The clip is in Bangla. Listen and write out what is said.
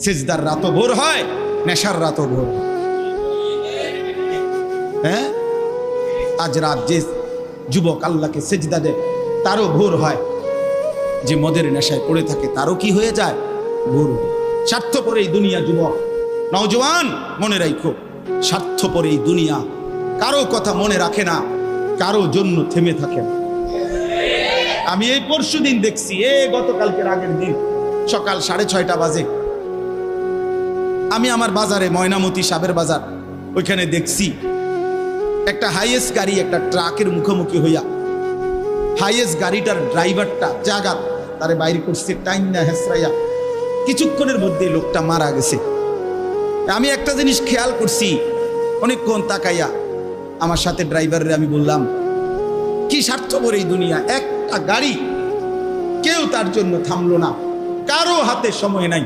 সিজদার রাতও ভোর হয়, নেশার রাতও ভোর হয়। হ্যাঁ, আজ রাত যে যুবক আল্লাহকে সিজদা দেয় তারও ভোর হয়, যে মদের নেশায় পড়ে থাকে তারও কি হয়ে যায়, ভোর হয়। স্বার্থপর এই দুনিয়া যুবক, নওজওয়ান মনে রাখো, স্বার্থপর এই দুনিয়া কারো কথা মনে রাখে না, কারো জন্য থেমে থাকে না। আমি এই পরশুদিন দেখছি, গতকালকের আগের দিন সকাল 6:30 বাজে আমি আমার বাজারে, ময়নামতি সাবের বাজার, ওইখানে দেখছি একটা হাইয়েস্ট গাড়ি একটা ট্রাকের মুখোমুখি হইয়া, হাইয়েস্ট গাড়িটার ড্রাইভারটা জাগাত তারে বাইরে করছে টাইম না হেসরাইয়া, কিছুক্ষণের মধ্যে লোকটা মারা গেছে। আমি একটা জিনিস খেয়াল করছি, অনেকক্ষণ তাকাইয়া আমার সাথে ড্রাইভারের আমি বললাম, কি স্বার্থপর এই দুনিয়া, একটা গাড়ি কেউ তার জন্য থামলো না, কারো হাতে সময় নাই।